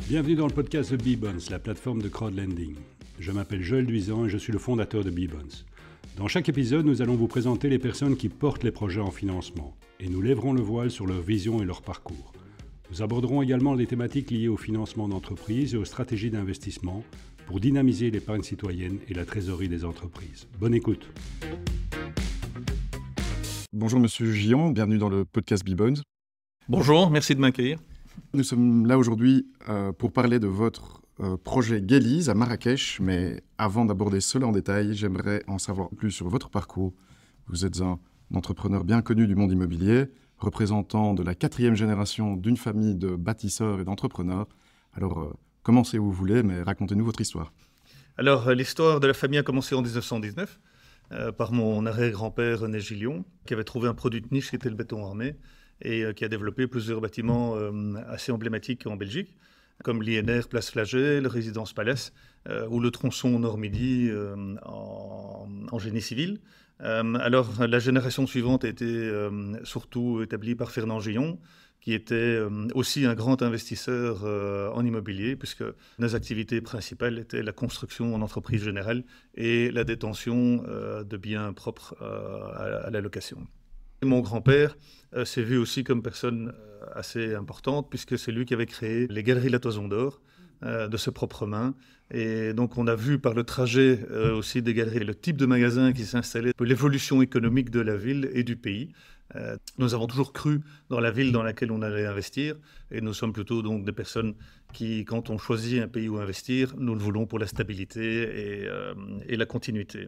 Bienvenue dans le podcast de Bbonds, la plateforme de crowdlending. Je m'appelle Joël Duisan et je suis le fondateur de Bbonds. Dans chaque épisode, nous allons vous présenter les personnes qui portent les projets en financement et nous lèverons le voile sur leur vision et leur parcours. Nous aborderons également les thématiques liées au financement d'entreprises et aux stratégies d'investissement pour dynamiser l'épargne citoyenne et la trésorerie des entreprises. Bonne écoute. Bonjour Monsieur Gillon, bienvenue dans le podcast Bbonds. Bonjour, merci de m'accueillir. Nous sommes là aujourd'hui pour parler de votre projet Geliz à Marrakech, mais avant d'aborder cela en détail, j'aimerais en savoir plus sur votre parcours. Vous êtes un entrepreneur bien connu du monde immobilier, représentant de la 4e génération d'une famille de bâtisseurs et d'entrepreneurs. Alors, commencez où vous voulez, mais racontez-nous votre histoire. Alors, l'histoire de la famille a commencé en 1919 par mon arrière-grand-père René Gillion, qui avait trouvé un produit de niche qui était le béton armé et qui a développé plusieurs bâtiments assez emblématiques en Belgique, comme l'INR Place Flagey, le Résidence Palace ou le tronçon Nord-Midi en génie civil. Alors, la génération suivante a été surtout établie par Fernand Gillon, qui était aussi un grand investisseur en immobilier, puisque nos activités principales étaient la construction en entreprise générale et la détention de biens propres à la location. Mon grand-père s'est vu aussi comme personne assez importante, puisque c'est lui qui avait créé les Galeries La Toison d'Or de ses propres mains. Et donc on a vu par le trajet aussi des galeries, le type de magasin qui s'installait, l'évolution économique de la ville et du pays. Nous avons toujours cru dans la ville dans laquelle on allait investir, et nous sommes plutôt donc des personnes qui, quand on choisit un pays où investir, nous le voulons pour la stabilité et la continuité.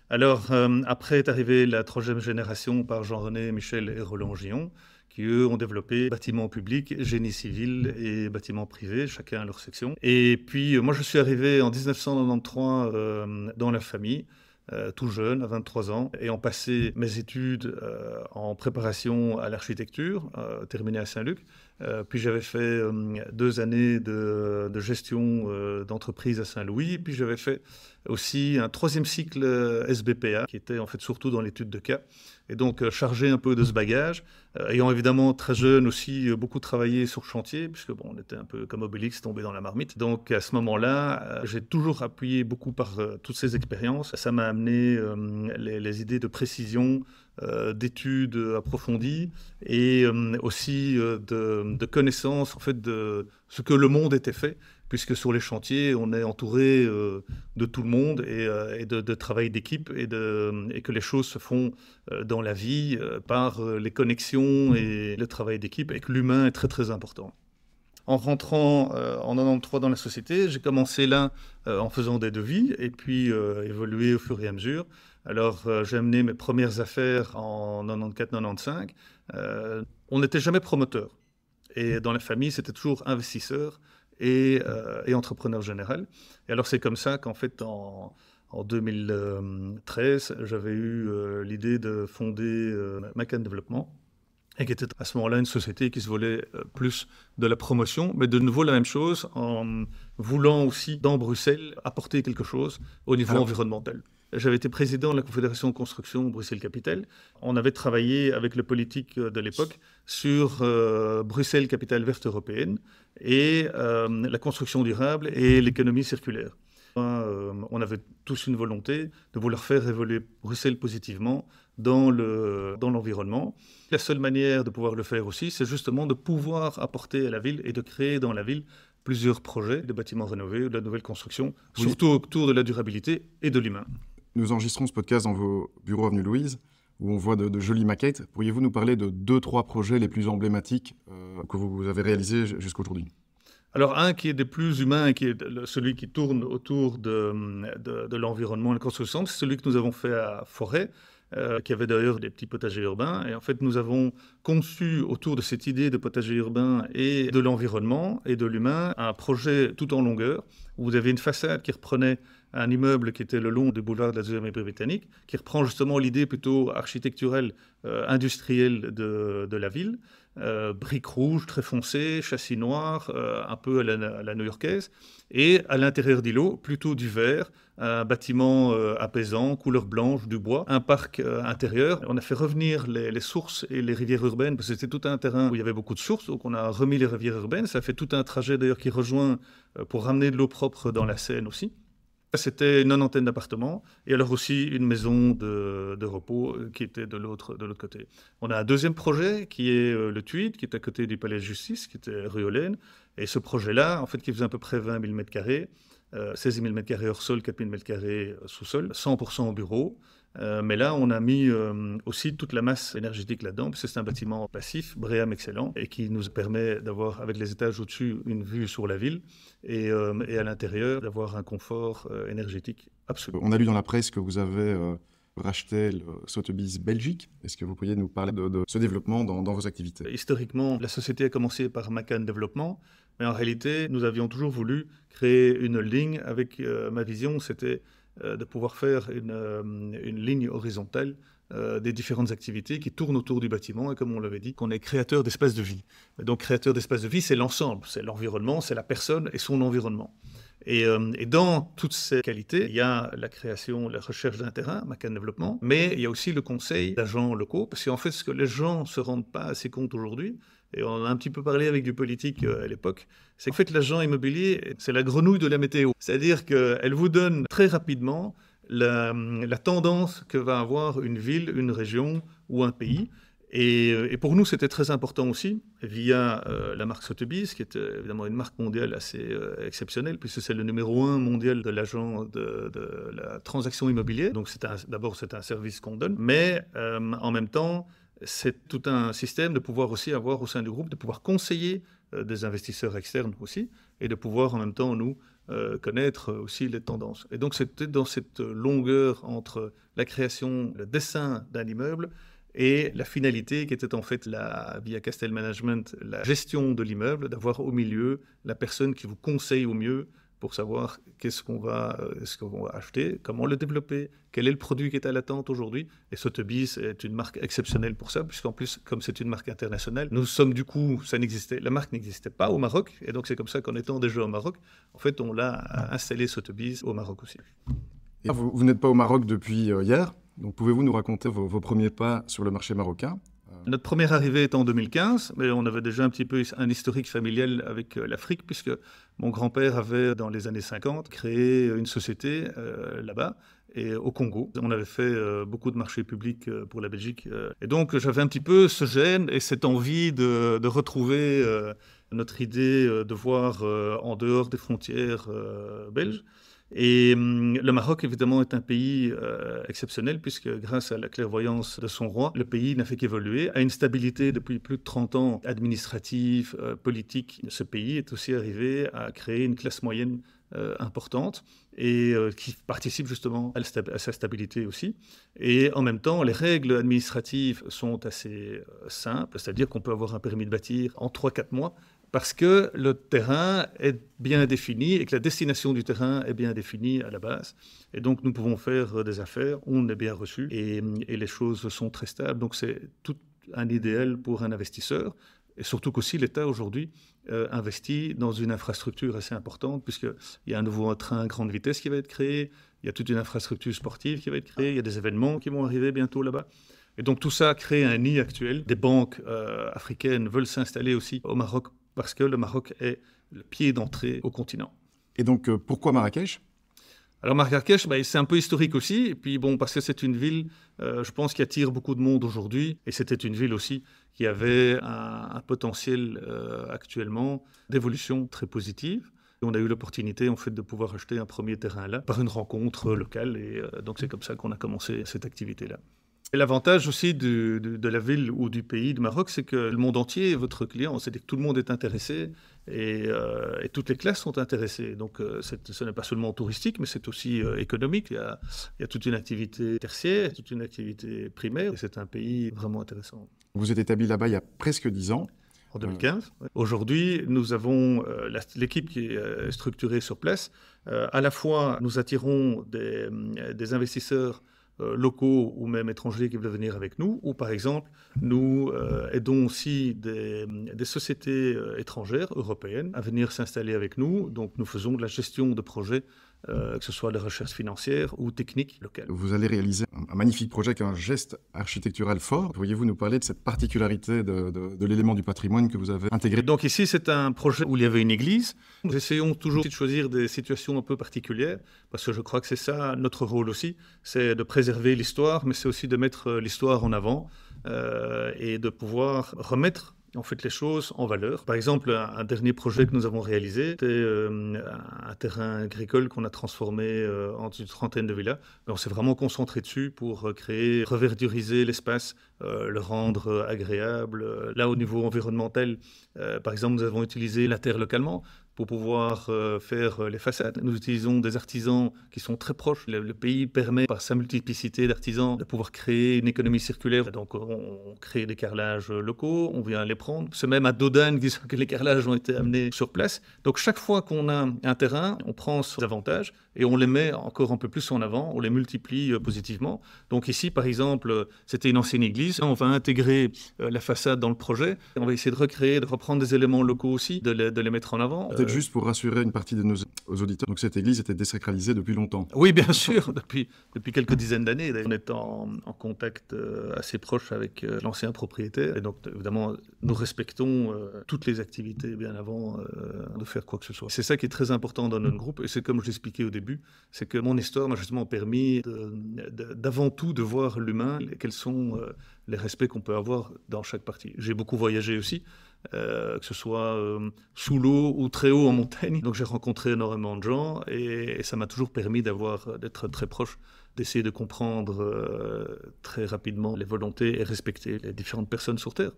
Alors, après est arrivée la 3e génération par Jean-René, Michel et Roland Gillon, qui eux ont développé bâtiments publics, génie civil et bâtiments privés, chacun à leur section. Et puis, moi je suis arrivé en 1993 dans la famille, tout jeune, à 23 ans, ayant passé mes études en préparation à l'architecture, terminé à Saint-Luc. Puis j'avais fait 2 années de gestion d'entreprise à Saint-Louis. Puis j'avais fait aussi un 3e cycle SBPA, qui était en fait surtout dans l'étude de cas. Et donc chargé un peu de ce bagage, ayant évidemment très jeune aussi beaucoup travaillé sur chantier, puisque bon, on était un peu comme Obélix tombé dans la marmite. Donc à ce moment-là, j'ai toujours appuyé beaucoup par toutes ces expériences. Ça m'a amené les idées de précision, d'études approfondies et aussi de connaissances en fait de ce que le monde était fait, puisque sur les chantiers on est entouré de tout le monde et de travail d'équipe et que les choses se font dans la vie par les connexions et le travail d'équipe, et que l'humain est très très important. En rentrant en 93 dans la société, j'ai commencé là en faisant des devis et puis évolué au fur et à mesure. Alors j'ai amené mes premières affaires en 94-95. On n'était jamais promoteur. Et dans la famille, c'était toujours investisseur et entrepreneur général. Et alors c'est comme ça qu'en fait, en 2013, j'avais eu l'idée de fonder Macan Développement, et qui était à ce moment-là une société qui se volait plus de la promotion, mais de nouveau la même chose, en voulant aussi, dans Bruxelles, apporter quelque chose au niveau environnemental. J'avais été président de la Confédération de construction Bruxelles-Capitale. On avait travaillé avec le politique de l'époque sur Bruxelles, capitale verte européenne, et la construction durable et l'économie circulaire. On avait tous une volonté de vouloir faire évoluer Bruxelles positivement dans l'environnement. La seule manière de pouvoir le faire aussi, c'est justement de pouvoir apporter à la ville et de créer dans la ville plusieurs projets de bâtiments rénovés ou de la nouvelle construction, surtout autour de la durabilité et de l'humain. Nous enregistrons ce podcast dans vos bureaux avenue Louise, où on voit de jolies maquettes. Pourriez-vous nous parler de 2-3 projets les plus emblématiques que vous avez réalisés jusqu'à aujourd'hui ? Alors, un qui est des plus humains et qui est celui qui tourne autour de l'environnement et de la construction, c'est celui que nous avons fait à Forêt, qui avait d'ailleurs des petits potagers urbains. Et en fait, nous avons conçu autour de cette idée de potager urbain et de l'environnement et de l'humain un projet tout en longueur, où vous avez une façade qui reprenait un immeuble qui était le long du boulevard de la Deuxième République britannique, qui reprend justement l'idée plutôt architecturelle, industrielle de la ville. Briques rouges très foncées, châssis noirs, un peu à la new-yorkaise, et à l'intérieur d'îlot, plutôt du vert, un bâtiment apaisant, couleur blanche, du bois, un parc intérieur. On a fait revenir les sources et les rivières urbaines, parce que c'était tout un terrain où il y avait beaucoup de sources, donc on a remis les rivières urbaines. Ça fait tout un trajet d'ailleurs qui rejoint pour ramener de l'eau propre dans la Seine aussi. C'était une 90 d'appartements et alors aussi une maison de repos qui était de l'autre côté. On a un deuxième projet qui est le Tweed, qui est à côté du Palais de Justice, qui était rue Hollen. Et ce projet-là, en fait, qui faisait à peu près 20 000 m², 16 000 m² hors sol, 4 000 m² sous-sol, 100% au bureau. Mais là, on a mis aussi toute la masse énergétique là-dedans, parce que c'est un bâtiment passif, BREEAM excellent, et qui nous permet d'avoir, avec les étages au-dessus, une vue sur la ville, et à l'intérieur, d'avoir un confort énergétique absolu. On a lu dans la presse que vous avez racheté le Sotheby's Belgique. Est-ce que vous pourriez nous parler de ce développement dans vos activités? Historiquement, la société a commencé par McCann Développement, mais en réalité, nous avions toujours voulu créer une ligne avec ma vision, c'était de pouvoir faire une ligne horizontale des différentes activités qui tournent autour du bâtiment et comme on l'avait dit, qu'on est créateur d'espace de vie. Et donc créateur d'espace de vie, c'est l'ensemble, c'est l'environnement, c'est la personne et son environnement. Et dans toutes ces qualités, il y a la création, la recherche d'un terrain, McCann Développement, mais il y a aussi le conseil d'agents locaux, parce qu'en fait, ce que les gens ne se rendent pas assez compte aujourd'hui, et on a un petit peu parlé avec du politique à l'époque, c'est qu'en fait, l'agent immobilier, c'est la grenouille de la météo. C'est-à-dire qu'elle vous donne très rapidement la tendance que va avoir une ville, une région ou un pays. Et pour nous, c'était très important aussi, via la marque Sotheby's, qui est évidemment une marque mondiale assez exceptionnelle, puisque c'est le numéro 1 mondial de l'agent de la transaction immobilière. Donc d'abord, c'est un service qu'on donne, mais en même temps, c'est tout un système de pouvoir aussi avoir au sein du groupe, de pouvoir conseiller des investisseurs externes aussi, et de pouvoir en même temps, nous, connaître aussi les tendances. Et donc, c'était dans cette longueur entre la création, le dessin d'un immeuble, et la finalité qui était en fait, via Castel Management, la gestion de l'immeuble, d'avoir au milieu la personne qui vous conseille au mieux pour savoir qu'est-ce qu'on va acheter, comment le développer, quel est le produit qui est à l'attente aujourd'hui. Et Sotheby's est une marque exceptionnelle pour ça, puisqu'en plus, comme c'est une marque internationale, nous sommes du coup, la marque n'existait pas au Maroc, et donc c'est comme ça qu'en étant déjà au Maroc, en fait, on l'a installé Sotheby's au Maroc aussi. Et vous n'êtes pas au Maroc depuis hier, donc pouvez-vous nous raconter vos premiers pas sur le marché marocain? Notre première arrivée est en 2015, mais on avait déjà un petit peu un historique familial avec l'Afrique, puisque mon grand-père avait, dans les années 50, créé une société là-bas, et au Congo. On avait fait beaucoup de marchés publics pour la Belgique. Et donc, j'avais un petit peu ce gène et cette envie de retrouver notre idée de voir en dehors des frontières belges. Et le Maroc, évidemment, est un pays exceptionnel puisque grâce à la clairvoyance de son roi, le pays n'a fait qu'évoluer, a une stabilité depuis plus de 30 ans administrative, politique. Ce pays est aussi arrivé à créer une classe moyenne importante et qui participe justement à sa stabilité aussi. Et en même temps, les règles administratives sont assez simples, c'est-à-dire qu'on peut avoir un permis de bâtir en 3-4 mois, parce que le terrain est bien défini et que la destination du terrain est bien définie à la base. Et donc, nous pouvons faire des affaires, on est bien reçu et les choses sont très stables. Donc, c'est tout un idéal pour un investisseur. Et surtout qu'aussi, l'État, aujourd'hui, investit dans une infrastructure assez importante, puisqu'il y a un nouveau train à grande vitesse qui va être créé, il y a toute une infrastructure sportive qui va être créée, il y a des événements qui vont arriver bientôt là-bas. Et donc, tout ça crée un nid actuel. Des banques africaines veulent s'installer aussi au Maroc, parce que le Maroc est le pied d'entrée au continent. Et donc, pourquoi Marrakech ? Alors Marrakech, c'est un peu historique aussi, et puis parce que c'est une ville, je pense, qui attire beaucoup de monde aujourd'hui, et c'était une ville aussi qui avait un potentiel actuellement d'évolution très positive. Et on a eu l'opportunité en fait de pouvoir acheter un premier terrain là, par une rencontre locale, et donc c'est comme ça qu'on a commencé cette activité-là. Et l'avantage aussi de la ville ou du pays du Maroc, c'est que le monde entier est votre client, c'est-à-dire que tout le monde est intéressé et toutes les classes sont intéressées. Donc ce n'est pas seulement touristique, mais c'est aussi économique. Il y a toute une activité tertiaire, toute une activité primaire, et c'est un pays vraiment intéressant. Vous êtes établi là-bas il y a presque 10 ans. En 2015. Aujourd'hui, nous avons l'équipe qui est structurée sur place. À la fois, nous attirons des investisseurs locaux ou même étrangers qui veulent venir avec nous, ou par exemple, nous aidons aussi des sociétés étrangères, européennes, à venir s'installer avec nous. Donc nous faisons de la gestion de projets que ce soit de recherche financière ou technique locale. Vous allez réaliser un magnifique projet qui a un geste architectural fort. Pourriez-vous nous parler de cette particularité de l'élément du patrimoine que vous avez intégré? Donc ici, c'est un projet où il y avait une église. Nous essayons toujours de choisir des situations un peu particulières, parce que je crois que c'est ça notre rôle aussi, c'est de préserver l'histoire, mais c'est aussi de mettre l'histoire en avant et de pouvoir remettre en fait les choses en valeur. Par exemple, un dernier projet que nous avons réalisé, c'était un terrain agricole qu'on a transformé en une trentaine de villas. Mais on s'est vraiment concentré dessus pour créer, reverduriser l'espace, le rendre agréable. Là, au niveau environnemental, par exemple, nous avons utilisé la terre localement pour pouvoir faire les façades. Nous utilisons des artisans qui sont très proches. Le pays permet, par sa multiplicité d'artisans, de pouvoir créer une économie circulaire. Donc, on crée des carrelages locaux, on vient les prendre. C'est même à Dodane que les carrelages ont été amenés sur place. Donc, chaque fois qu'on a un terrain, on prend ses avantages et on les met encore un peu plus en avant, on les multiplie positivement. Donc ici, par exemple, c'était une ancienne église. On va intégrer la façade dans le projet. On va essayer de recréer, de reprendre des éléments locaux aussi, de les mettre en avant. Peut-être juste pour rassurer une partie de nos auditeurs, donc cette église était désacralisée depuis longtemps. Oui, bien sûr, depuis quelques dizaines d'années. On est en contact assez proche avec l'ancien propriétaire. Et donc, évidemment, nous respectons toutes les activités bien avant de faire quoi que ce soit. C'est ça qui est très important dans notre groupe. Et c'est comme je l'expliquais au début, c'est que mon histoire m'a justement permis d'avant tout de voir l'humain et quels sont les respects qu'on peut avoir dans chaque partie. J'ai beaucoup voyagé aussi, que ce soit sous l'eau ou très haut en montagne. Donc j'ai rencontré énormément de gens et ça m'a toujours permis d'être très proche, d'essayer de comprendre très rapidement les volontés et respecter les différentes personnes sur Terre.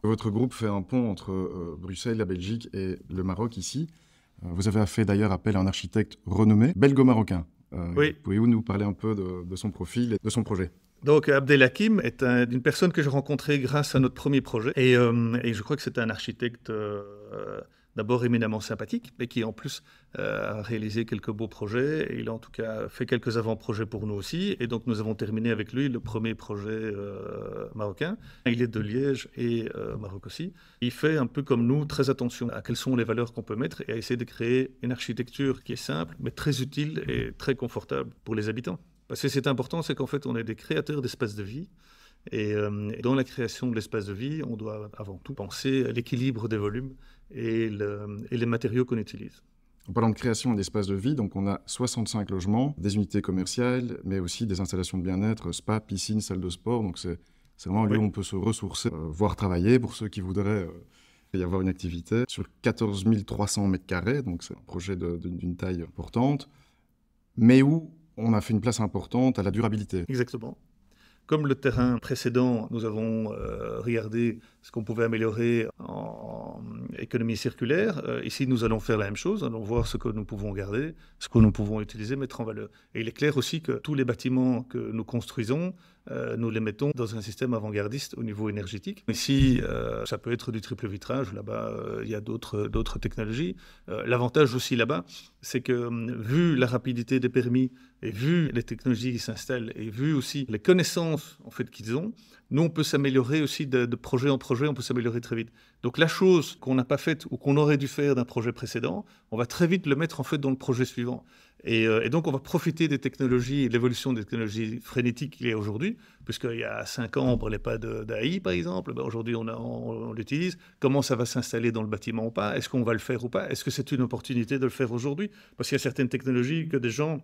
Votre groupe fait un pont entre Bruxelles, la Belgique et le Maroc ici. Vous avez fait d'ailleurs appel à un architecte renommé, belgo-marocain. Oui. Pouvez-vous nous parler un peu de son profil et de son projet ? Donc Abdelhakim est une personne que j'ai rencontrée grâce à notre premier projet. Et je crois que c'est un architecte d'abord éminemment sympathique, mais qui en plus a réalisé quelques beaux projets. Et il a en tout cas fait quelques avant-projets pour nous aussi. Et donc nous avons terminé avec lui le premier projet marocain. Il est de Liège et Maroc aussi. Il fait un peu comme nous très attention à quelles sont les valeurs qu'on peut mettre et à essayer de créer une architecture qui est simple, mais très utile et très confortable pour les habitants. Parce que c'est important, c'est qu'en fait, on est des créateurs d'espaces de vie. Et dans la création de l'espace de vie, on doit avant tout penser à l'équilibre des volumes et les matériaux qu'on utilise. En parlant de création d'espaces de vie, donc on a 65 logements, des unités commerciales, mais aussi des installations de bien-être, spa, piscine, salle de sport. Donc c'est vraiment un lieu où on peut se ressourcer, voire travailler pour ceux qui voudraient y avoir une activité. Sur 14 300 mètres carrés, donc c'est un projet d'une taille importante, mais où on a fait une place importante à la durabilité. Exactement. Comme le terrain précédent, nous avons regardé ce qu'on pouvait améliorer en économie circulaire. Ici, nous allons faire la même chose. Nous allons voir ce que nous pouvons garder, ce que nous pouvons utiliser, mettre en valeur. Et il est clair aussi que tous les bâtiments que nous construisons, nous les mettons dans un système avant-gardiste au niveau énergétique. Ici, ça peut être du triple vitrage. Là-bas, il y a d'autres technologies. L'avantage aussi là-bas, c'est que vu la rapidité des permis et vu les technologies qui s'installent et vu aussi les connaissances en fait, qu'ils ont, nous, on peut s'améliorer aussi de projet en projet, on peut s'améliorer très vite. Donc la chose qu'on n'a pas faite ou qu'on aurait dû faire d'un projet précédent, on va très vite le mettre en fait dans le projet suivant. Et donc on va profiter des technologies, de l'évolution des technologies frénétiques qu'il y a aujourd'hui, puisqu'il y a 5 ans, on ne parlait pas d'AI par exemple, aujourd'hui on l'utilise. Comment ça va s'installer dans le bâtiment ou pas? Est-ce qu'on va le faire ou pas? Est-ce que c'est une opportunité de le faire aujourd'hui? Parce qu'il y a certaines technologies que des gens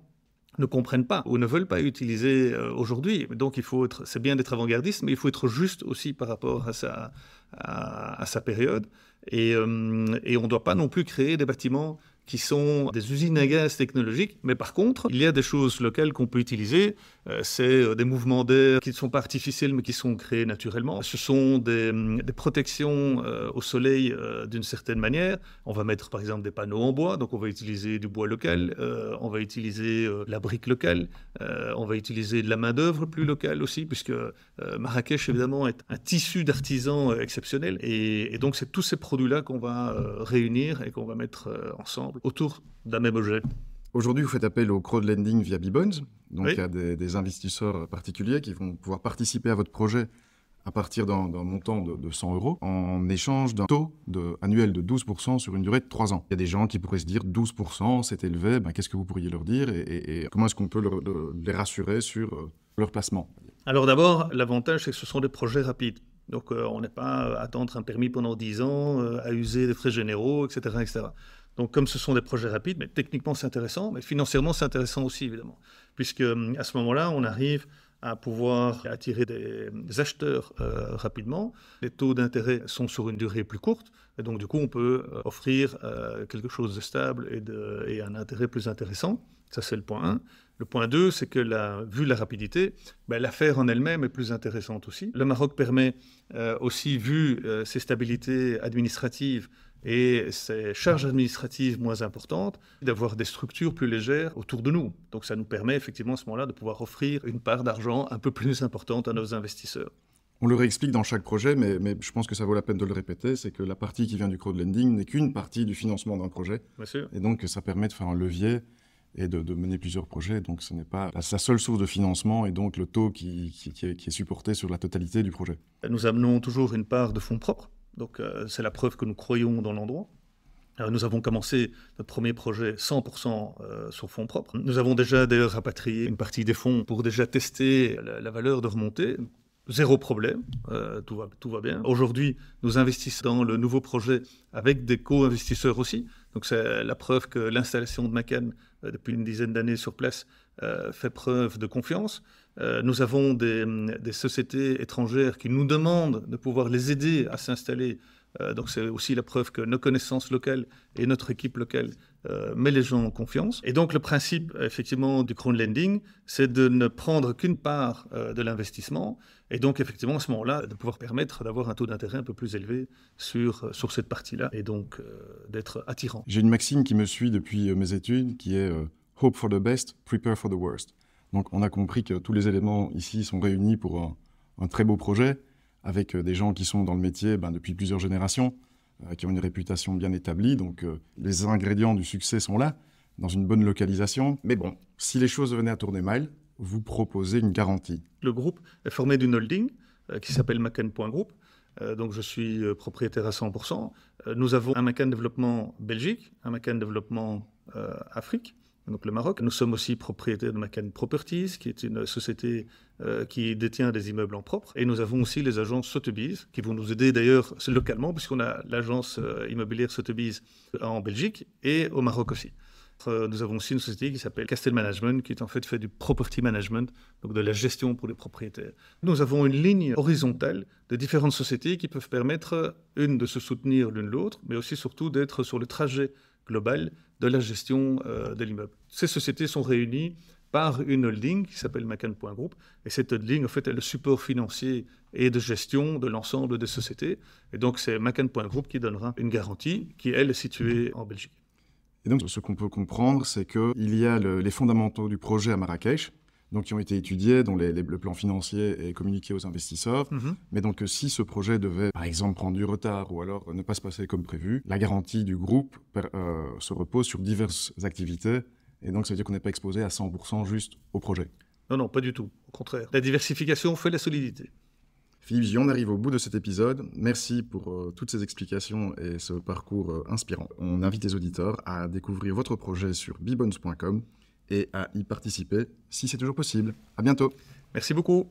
ne comprennent pas ou ne veulent pas utiliser aujourd'hui. Donc c'est bien d'être avant-gardiste, mais il faut être juste aussi par rapport à sa période. Et on ne doit pas non plus créer des bâtiments qui sont des usines à gaz technologiques, mais par contre, il y a des choses locales qu'on peut utiliser. C'est des mouvements d'air qui ne sont pas artificiels, mais qui sont créés naturellement. Ce sont des protections au soleil d'une certaine manière. On va mettre par exemple des panneaux en bois, donc on va utiliser du bois local, on va utiliser la brique locale, on va utiliser de la main-d'œuvre plus locale aussi, puisque Marrakech, évidemment, est un tissu d'artisans exceptionnel. Et donc, c'est tous ces produits-là qu'on va réunir et qu'on va mettre ensemble autour d'un même objet. Aujourd'hui, vous faites appel au crowdlending via Bbones. Donc, oui. Il y a des investisseurs particuliers qui vont pouvoir participer à votre projet à partir d'un montant de 100 € en échange d'un taux annuel de 12% sur une durée de 3 ans. Il y a des gens qui pourraient se dire 12%, c'est élevé, qu'est-ce que vous pourriez leur dire et comment est-ce qu'on peut les rassurer sur leur placement? Alors d'abord, l'avantage, c'est que ce sont des projets rapides. Donc on n'est pas à attendre un permis pendant 10 ans, à user des frais généraux, etc., etc. Donc comme ce sont des projets rapides, mais techniquement c'est intéressant, mais financièrement c'est intéressant aussi évidemment. Puisque à ce moment-là, on arrive à pouvoir attirer des acheteurs rapidement. Les taux d'intérêt sont sur une durée plus courte, et donc du coup on peut offrir quelque chose de stable et un intérêt plus intéressant. Ça c'est le point 1. Le point 2, c'est que vu la rapidité, l'affaire en elle-même est plus intéressante aussi. Le Maroc permet aussi, vu ses stabilités administratives et ces charges administratives moins importantes, d'avoir des structures plus légères autour de nous. Donc ça nous permet effectivement à ce moment-là de pouvoir offrir une part d'argent un peu plus importante à nos investisseurs. On le réexplique dans chaque projet, mais je pense que ça vaut la peine de le répéter, c'est que la partie qui vient du crowdlending n'est qu'une partie du financement d'un projet. Bien sûr. Et donc ça permet de faire un levier et de mener plusieurs projets. Donc ce n'est pas sa seule source de financement et donc le taux qui est supporté sur la totalité du projet. Nous amenons toujours une part de fonds propres. Donc c'est la preuve que nous croyons dans l'endroit. Nous avons commencé notre premier projet 100% sur fonds propres. Nous avons déjà d'ailleurs rapatrié une partie des fonds pour déjà tester la valeur de remontée. Zéro problème, tout va bien. Aujourd'hui, nous investissons dans le nouveau projet avec des co-investisseurs aussi. Donc c'est la preuve que l'installation de Macan, depuis une dizaine d'années sur place, fait preuve de confiance. Nous avons des sociétés étrangères qui nous demandent de pouvoir les aider à s'installer. Donc c'est aussi la preuve que nos connaissances locales et notre équipe locale met les gens en confiance. Et donc le principe effectivement du crowdlending, c'est de ne prendre qu'une part de l'investissement et donc effectivement à ce moment-là de pouvoir permettre d'avoir un taux d'intérêt un peu plus élevé sur cette partie-là et donc d'être attirant. J'ai une maxime qui me suit depuis mes études qui est Hope for the best, prepare for the worst. Donc on a compris que tous les éléments ici sont réunis pour un très beau projet avec des gens qui sont dans le métier depuis plusieurs générations, qui ont une réputation bien établie. Donc les ingrédients du succès sont là, dans une bonne localisation. Mais bon, si les choses venaient à tourner mal, vous proposez une garantie. Le groupe est formé d'une holding qui s'appelle Macan.Group. Donc je suis propriétaire à 100%. Nous avons un Macan Développement Belgique, un Macan Développement Afrique, donc le Maroc. Nous sommes aussi propriétaires de Macan Properties, qui est une société qui détient des immeubles en propre. Et nous avons aussi les agences Sotheby's, qui vont nous aider d'ailleurs localement, puisqu'on a l'agence immobilière Sotheby's en Belgique et au Maroc aussi. Nous avons aussi une société qui s'appelle Castel Management, qui est en fait du property management, donc de la gestion pour les propriétaires. Nous avons une ligne horizontale de différentes sociétés qui peuvent permettre, une, de se soutenir l'une l'autre, mais aussi surtout d'être sur le trajet global de la gestion de l'immeuble. Ces sociétés sont réunies par une holding qui s'appelle Macan.Group, et cette holding, en fait, est le support financier et de gestion de l'ensemble des sociétés. Et donc, c'est Macan.Group qui donnera une garantie qui, elle, est située en Belgique. Et donc, ce qu'on peut comprendre, c'est qu'il y a les fondamentaux du projet à Marrakech, donc qui ont été étudiés, dont le plan financier est communiqué aux investisseurs. Mais donc, si ce projet devait, par exemple, prendre du retard ou alors ne pas se passer comme prévu, la garantie du groupe se repose sur diverses activités. Et donc, ça veut dire qu'on n'est pas exposé à 100% juste au projet. Non, pas du tout. Au contraire. La diversification fait la solidité. Philippe, on arrive au bout de cet épisode. Merci pour toutes ces explications et ce parcours inspirant. On invite les auditeurs à découvrir votre projet sur bbons.com et à y participer si c'est toujours possible. À bientôt. Merci beaucoup.